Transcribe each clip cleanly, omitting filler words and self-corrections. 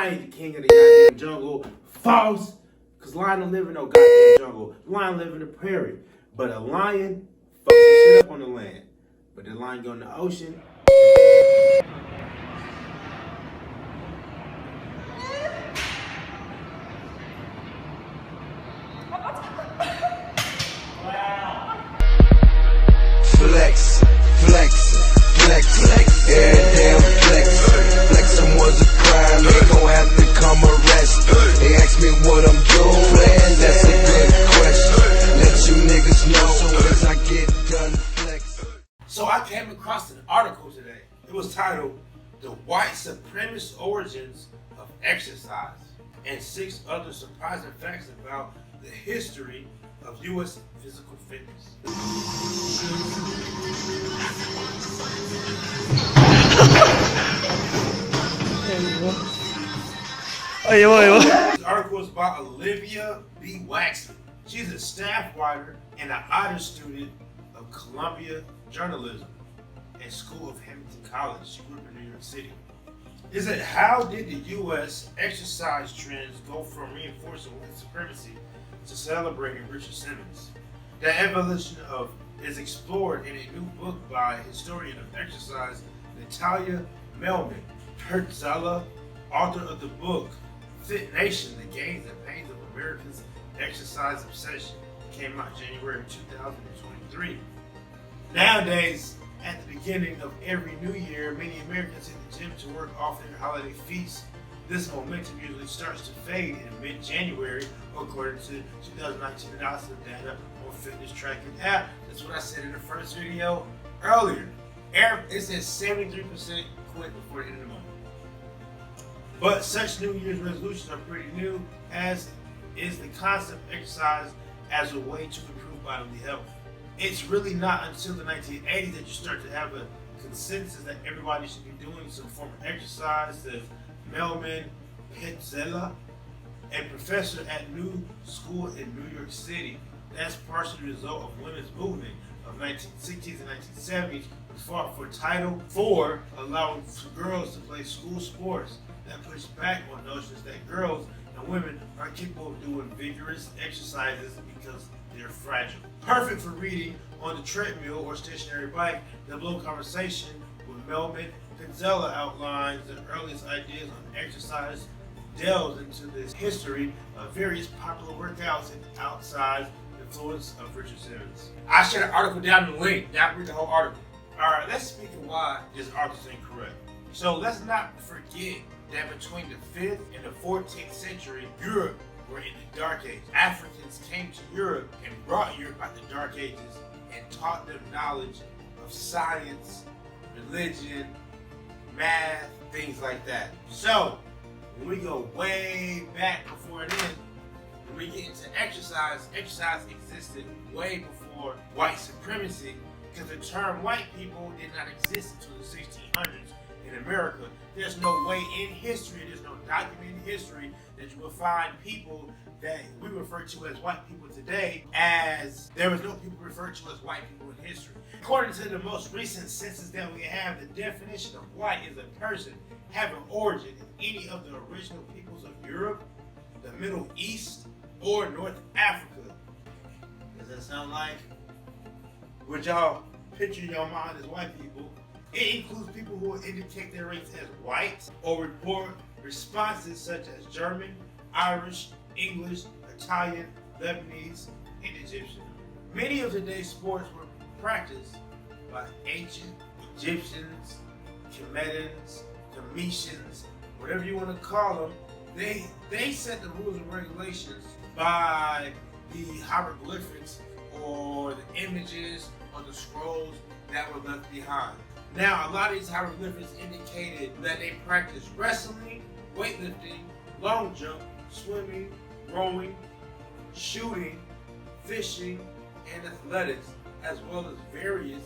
lion the king of the goddamn jungle. False. Because lion don't live in no goddamn jungle. Lion live in the prairie. But a lion fucks the shit up on the land. But the lion go in the ocean. Flex, flex, flex, flex, every damn flex. Flexing was a crime, they gon' have to come arrest. They ask me what I'm doing, that's a good question. Let you niggas know soon as I get done flex. So I came across an article today. It was titled, "The White Supremacist Origins of Exercise," and 6 other surprising facts about the history of U.S. physical fitness. This article is about Olivia B. Waxman. She's a staff writer and an honor student of Columbia Journalism and School of Hamilton College. She grew up in New York City. Is it how did the U.S. exercise trends go from reinforcing white supremacy to celebrating Richard Simmons? The evolution of is explored in a new book by historian of exercise Natalia Melman Petzela, author of the book Fit Nation: The Gains and Pains of Americans' Exercise Obsession. Came out January 2023. Nowadays, at the beginning of every new year, many Americans hit the gym to work off their holiday feasts. This momentum usually starts to fade in mid-January, according to 2019 analysis data on fitness tracking app. That's what I said in the first video earlier. It says 73% quit before the end of the month. But such New Year's resolutions are pretty new, as is the concept of exercise as a way to improve bodily health. It's really not until the 1980s that you start to have a consensus that everybody should be doing some form of exercise. Says Melman Petzela, a professor at New School in New York City. That's partially the result of women's movement of 1960s and 1970s, who fought for Title IV, allowing girls to play school sports. That pushed back on notions that girls and women are capable of doing vigorous exercises because they're fragile. Perfect for reading on the treadmill or stationary bike. The Blow Conversation with Melman Petzela outlines the earliest ideas on exercise, delves into the history of various popular workouts and outside influence of Richard Simmons. I shared an article down in the link. Now read the whole article. Alright, let's speak of why this article is incorrect. So let's not forget that between the 5th and the 14th century, Europe were in the Dark Ages. Africans came to Europe and brought Europe out the Dark Ages and taught them knowledge of science, religion, math, things like that. So, when we go way back before then, when we get into exercise, exercise existed way before white supremacy, because the term white people did not exist until the 1600s in America. There's no way in history, there's no documented history that you will find people that we refer to as white people today, as there was no people referred to as white people in history. According to the most recent census that we have, the definition of white is a person having origin in any of the original peoples of Europe, the Middle East, or North Africa. Does that sound like what y'all picture in your mind as white people? It includes people who will indicate their race as white or report responses such as German, Irish, English, Italian, Lebanese, and Egyptian. Many of today's sports were practiced by ancient Egyptians, Kemetans, Cometians, whatever you want to call them. They set the rules and regulations by the hieroglyphics or the images or the scrolls that were left behind. Now, a lot of these hieroglyphics indicated that they practiced wrestling, weightlifting, long jump, swimming, rowing, shooting, fishing, and athletics, as well as various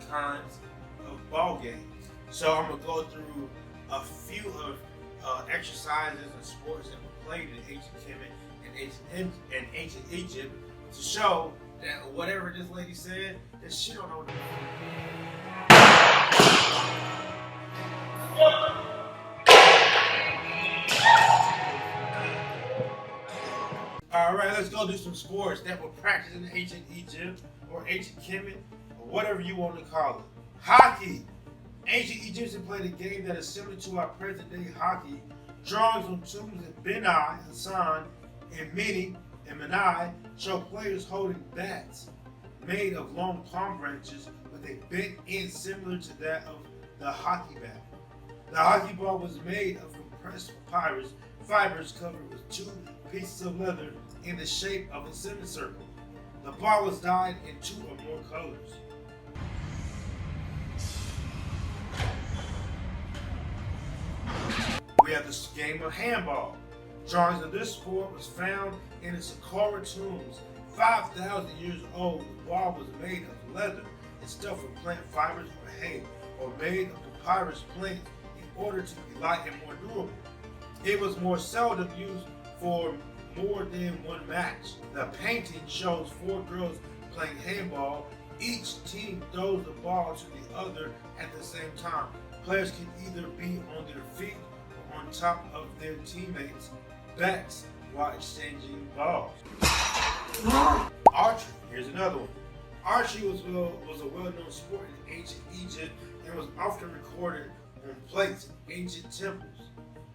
kinds of ball games. So I'm gonna go through a few of exercises and sports that were played in ancient Kemet and ancient Egypt to show that whatever this lady said, that she don't know what All right, let's go do some sports that were practiced in ancient Egypt or ancient Kemet or whatever you want to call it. Hockey. Ancient Egyptians played a game that is similar to our present-day hockey. Drawings on tombs in Benai, Hassan, and Meni and Menai show players holding bats made of long palm branches with a bent end similar to that of the hockey bat. The hockey ball was made of compressed papyrus fibers covered with two pieces of leather in the shape of a semicircle. The ball was dyed in two or more colors. We have this game of handball. Drawings of this sport was found in the Saqqara tombs. 5,000 years old, the ball was made of leather and stuffed with plant fibers or hay, or made of papyrus plants in order to be light and more durable. It was more seldom used for more than one match. The painting shows 4 girls playing handball. Each team throws the ball to the other at the same time. Players can either be on their feet or on top of their teammates' backs while exchanging balls. Archery. Here's another one. Archery was a well-known sport in ancient Egypt and was often recorded on plates in ancient temples.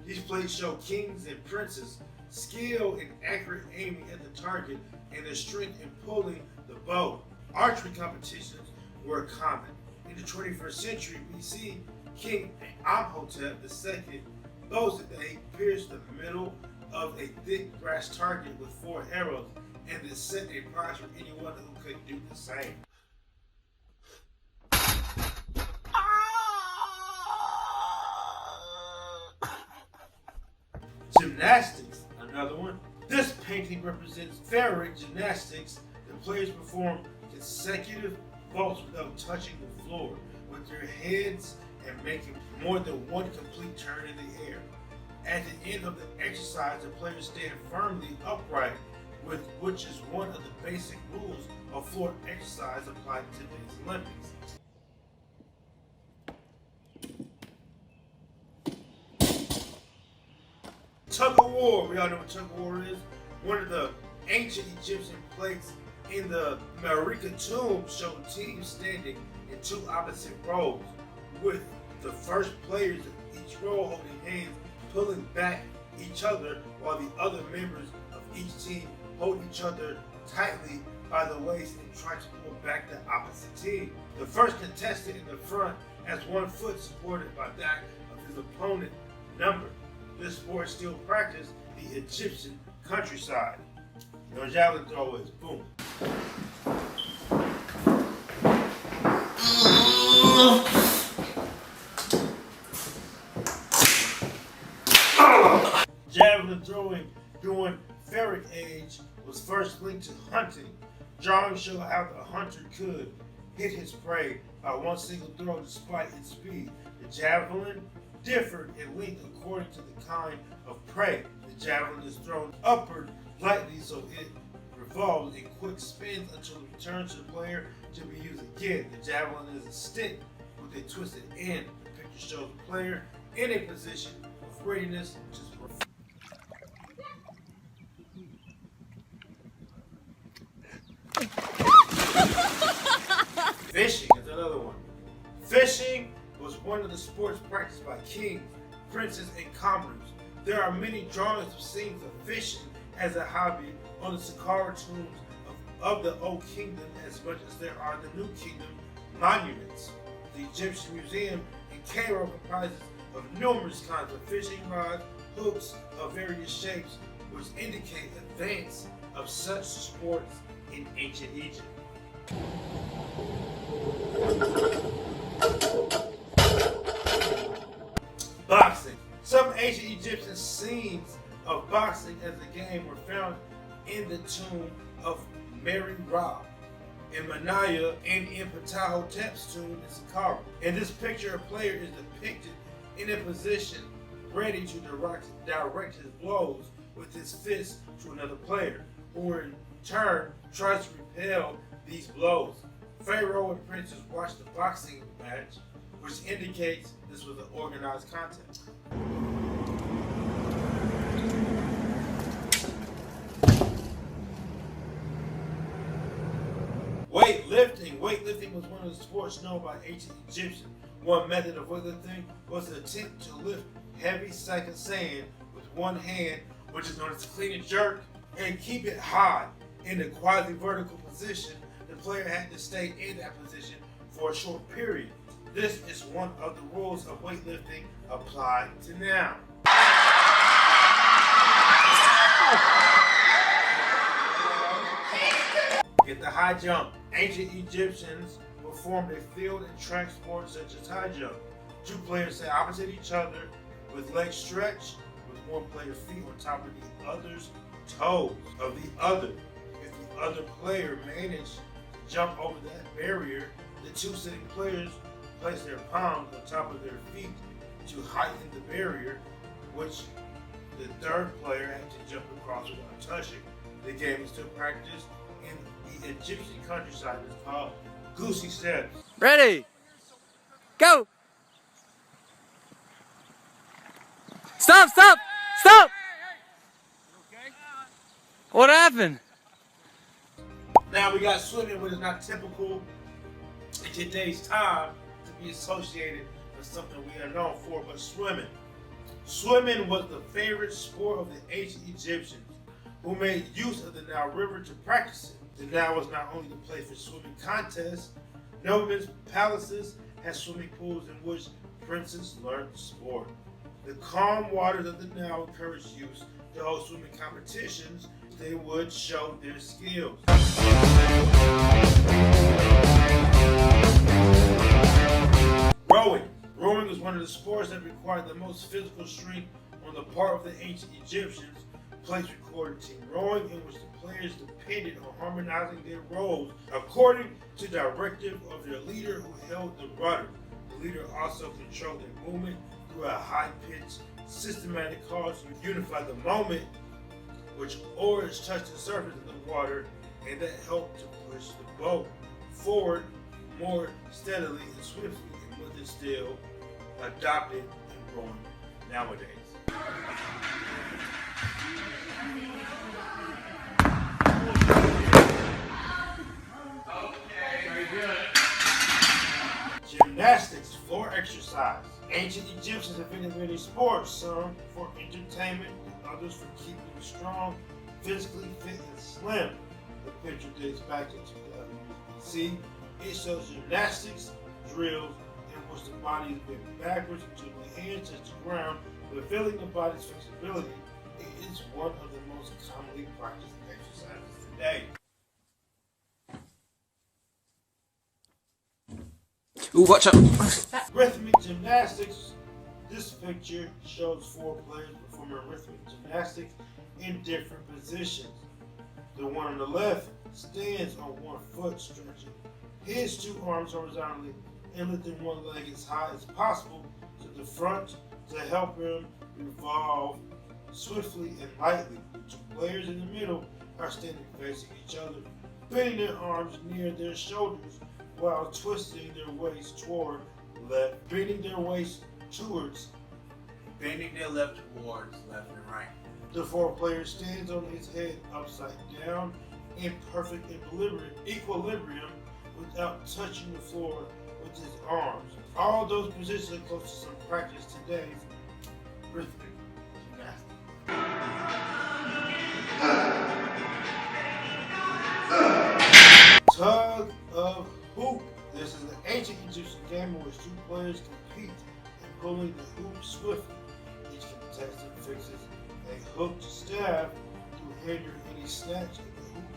These plates show kings and princes' skill in accurate aiming at the target and their strength in pulling the bow. Archery competitions were common. In the 21st century BC, King Amenhotep II boasted that he pierced the middle of a thick brass target with 4 arrows and then set a prize for anyone who could do the same. Gymnastics, another one. This painting represents pharaonic gymnastics. The players perform consecutive vaults without touching the floor with their heads and making more than one complete turn in the air. At the end of the exercise, the players stand firmly upright, which is one of the basic rules of floor exercise applied to today's Olympics. Tug of war. We all know what tug of war is. One of the ancient Egyptian plates in the Marika tomb showed teams standing in 2 opposite rows, with the first players of each row holding hands, pulling back each other, while the other members of each team hold each other tightly by the waist and try to pull back the opposite team. The first contestant in the front has 1 foot supported by that of his opponent numbered. This sport is still practiced in the Egyptian countryside. The javelin throw is boom. Javelin throwing during Pharaonic age was first linked to hunting. Drawings show how the hunter could hit his prey by one single throw despite its speed. The javelin differed in length according to the kind of prey. The javelin is thrown upward lightly so it revolves in quick spins until it returns to the player to be used again. The javelin is a stick with a twisted end. The picture shows the player in a position of readiness, which is fishing is another one. Fishing was one of the sports practiced by kings, princes, and commoners. There are many drawings of scenes of fishing as a hobby on the Saqqara tombs of the Old Kingdom as much as there are the New Kingdom monuments. The Egyptian Museum in Cairo comprises of numerous kinds of fishing rods, hooks of various shapes, which indicate advance of such sports in ancient Egypt. Boxing. Some ancient Egyptian scenes of boxing as a game were found in the tomb of Mary Ra in Menaya and in Ptahhotep's tomb in Saqqara. In this picture, a player is depicted in a position ready to direct his blows with his fist to another player, who in turn tries to repel these blows. Pharaoh and princes watched the boxing match, which indicates this was an organized contest. Weightlifting. Weightlifting was one of the sports known by ancient Egyptians. One method of weightlifting was to attempt to lift heavy sack of sand with one hand, which is known as clean and jerk, and keep it high in a quasi-vertical position. The player had to stay in that position for a short period. This is one of the rules of weightlifting applied to now. Get the high jump. Ancient Egyptians performed a field and track sport such as high jump. Two players sat opposite each other with legs stretched, with one player's feet on top of the other's toes of the other. If the other player managed to jump over that barrier, the two sitting players placed their palms on top of their feet to heighten the barrier, which the third player had to jump across without touching. The game is still practiced in the Egyptian countryside. It's called Goosey Steps. Ready? Go! Stop! Stop! Stop! What happened? Now we got swimming, which is not typical in today's time to be associated with something we are known for, but swimming. Swimming was the favorite sport of the ancient Egyptians, who made use of the Nile River to practice it. The Nile was not only the place for swimming contests, noblemen's palaces had swimming pools in which princes learned the sport. The calm waters of the Nile encouraged youths to hold swimming competitions. They would show their skills. Rowing. Rowing was one of the sports that required the most physical strength on the part of the ancient Egyptians. Plays recorded team rowing in which the players depended on harmonizing their roles according to directive of their leader who held the rudder. The leader also controlled their movement through a high-pitched, systematic call to unify the moment which oars touched the surface of the water, and that helped to push the boat forward more steadily and swiftly, and with it still adopted in rowing nowadays. Gymnastics, floor exercise. Ancient Egyptians invented many sports, some for entertainment, others for keeping strong, physically fit, and slim. The picture dates back to 2000 BC. It shows gymnastics drills in which the body is bent backwards until the hands touch the ground, revealing the body's flexibility. It is one of the most commonly practiced exercises today. Ooh, watch out! Rhythmic gymnastics. This picture shows 4 players performing rhythmic gymnastics in different positions. The one on the left stands on one foot, stretching his 2 arms horizontally and lifting one leg as high as possible to the front to help him revolve swiftly and lightly. The 2 players in the middle are standing facing each other, bending their arms near their shoulders while twisting their waist toward left, bending their waist towards, Bending their left towards left and right. the 4th player stands on his head upside down in perfect equilibrium without touching the floor with his arms. All those positions are close to some practice today's rhythmic gymnastics. Tug of hoop. This is an ancient Egyptian game in which 2 players compete in pulling the hoop swiftly. Each contestant fixes a hooked staff to hinder any snatch of the hoop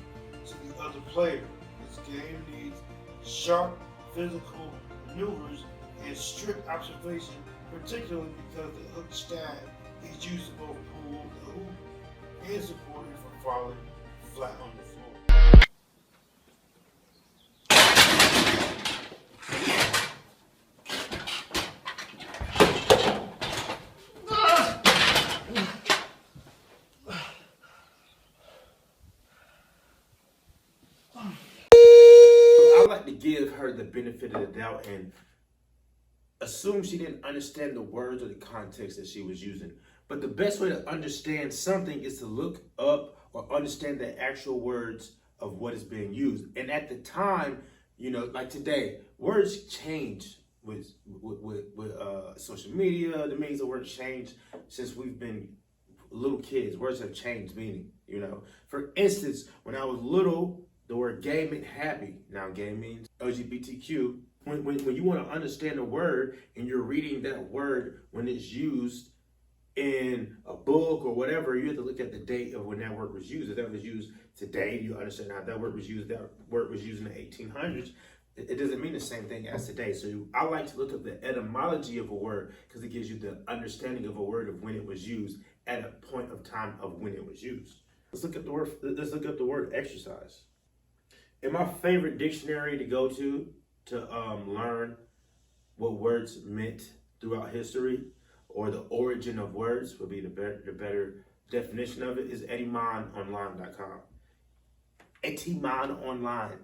to the other player. This game needs sharp physical maneuvers and strict observation, particularly because the hooked staff is used to both pull the hoop and support it from falling flat on the floor. I like to give her the benefit of the doubt and assume she didn't understand the words or the context that she was using. But the best way to understand something is to look up or understand the actual words of what is being used. And at the time, you know, like today, words change with social media. The meanings of words change since we've been little kids. Words have changed meaning, you know. For instance, when I was little, the word gay meant happy. Now gay means LGBTQ. When you want to understand a word and you're reading that word when it's used in a book or whatever, you have to look at the date of when that word was used. If that was used today, you understand how that word was used. That word was used in the 1800s. It doesn't mean the same thing as today. So I like to look at the etymology of a word because it gives you the understanding of a word of when it was used at a point of time of when it was used. Let's look at the word. Let's look up the word exercise. In my favorite dictionary to go to learn what words meant throughout history, or the origin of words would be the better definition of it, is etymononline.com. Etymononline.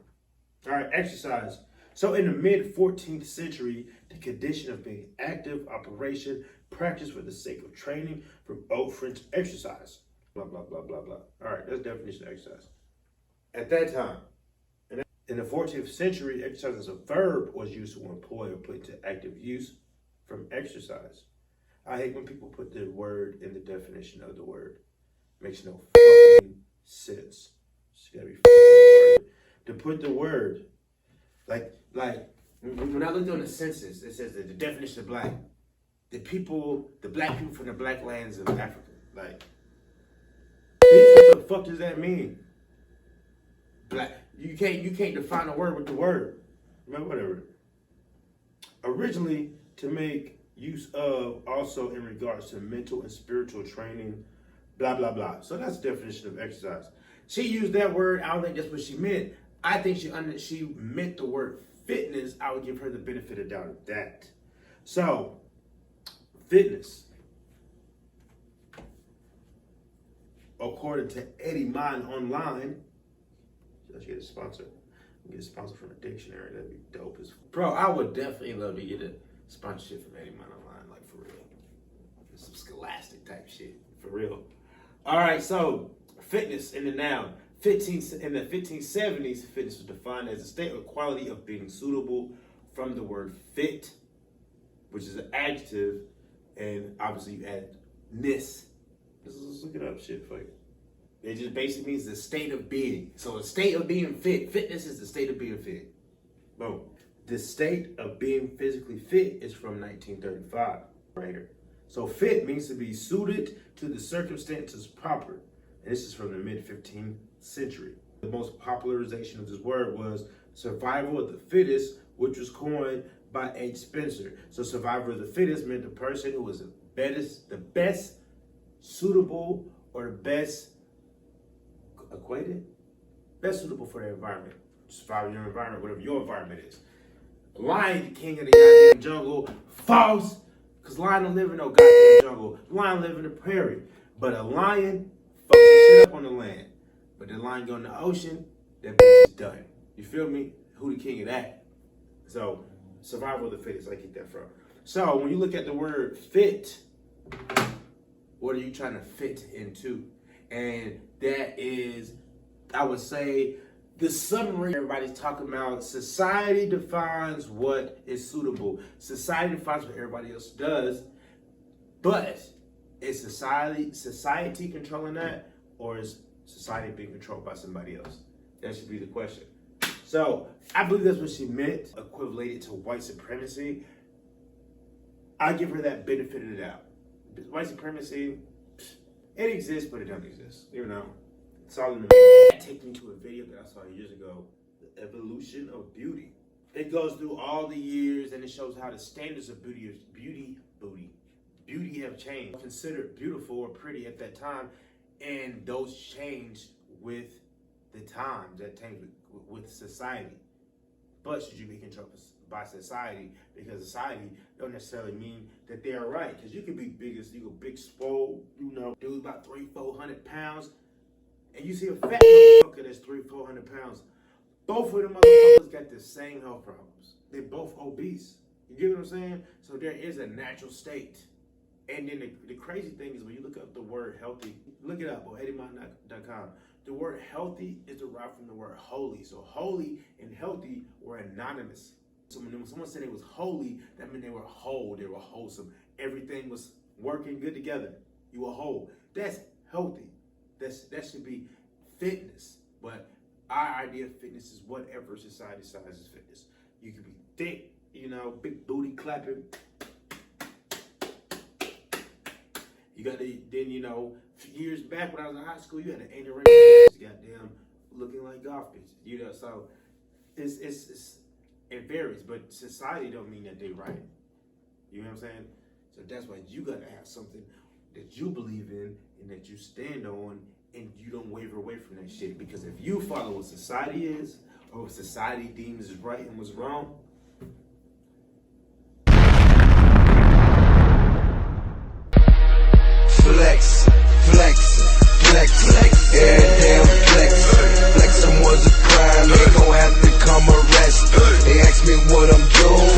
All right, exercise. So in the mid 14th century, the condition of being active, operation, practice for the sake of training, from old French exercise. Blah, blah, blah, blah, blah. All right, that's the definition of exercise. At that time, in the 14th century, exercise as a verb was used to employ or put into active use, from exercise. I hate when people put the word in the definition of the word. Makes no fucking sense. It's gotta be fucking hard to put the word, like when I looked on the census, it says that the definition of black, the black people from the black lands of Africa. Like, what the fuck does that mean? Black. You can't define a word with the word. But whatever. Originally, to make use of, also in regards to mental and spiritual training, blah, blah, blah. So that's the definition of exercise. She used that word. I don't think that's what she meant. I think she meant the word fitness. I would give her the benefit of doubt of that. So, fitness, according to Etymon Online, let's get a sponsor. Get a sponsor from a dictionary. That'd be dope as bro. I would definitely love to get a sponsorship from Etymon Online, like for real. Some scholastic type shit, for real. All right, so fitness in the noun. In the 1570s, fitness was defined as a state or quality of being suitable, from the word fit, which is an adjective, and obviously you add ness. Let's look it up, shit, fuck it. It just basically means the state of being. So a state of being fit. Fitness is the state of being fit. Boom. The state of being physically fit is from 1935, right here. So fit means to be suited to the circumstances proper. And this is from the mid-15th century. The most popularization of this word was survival of the fittest, which was coined by H. Spencer. So survival of the fittest meant the person who was the best suitable, or the best best suitable for their environment. Survive your environment, whatever your environment is. A lion, the king of the goddamn jungle. False, because lion don't live in no goddamn jungle. Lion live in the prairie. But a lion fucks shit up on the land. But the lion go in the ocean, that bitch is done. You feel me? Who the king of that? So, survival of the fittest, I get that from. So, when you look at the word fit, what are you trying to fit into? And that is, I would say, the summary. Everybody's talking about society defines what is suitable. Society defines what everybody else does. But is society controlling that, or is society being controlled by somebody else? That should be the question. So I believe that's what she meant, equated to white supremacy. I give her that benefit of the doubt. White supremacy, it exists, but it doesn't exist. You know, it's all in the middle. That takes me to a video that I saw years ago, the evolution of beauty. It goes through all the years, and it shows how the standards of beauty have changed. Considered beautiful or pretty at that time, and those changed with the times, that changed with society. But should you be controlled by society? Because society don't necessarily mean that they are right. Because you can be big swole, you know, dude about 300-400 pounds, and you see a fat motherfucker that's 300-400 pounds. Both of them motherfuckers got the same health problems. They're both obese. You get what I'm saying? So there is a natural state And then the crazy thing is when you look up the word healthy, look it up on eddymon.com. The word healthy is derived from the word holy. So holy and healthy were anonymous. So when someone said it was holy, that meant they were whole, they were wholesome. Everything was working good together. You were whole. That's healthy. That should be fitness. But our idea of fitness is whatever society sizes fitness. You can be thick, big booty clapping. You got to, then, years back when I was in high school, you had an anorexia bitches, goddamn, looking like golf bitches, so it varies, but society don't mean that they right. You know what I'm saying? So that's why you got to have something that you believe in and that you stand on, and you don't waver away from that shit. Because if you follow what society is, or what society deems is right and was wrong, Flex, every damn flex. Flexing was a crime, they gon' have to come arrest. They ask me what I'm doing.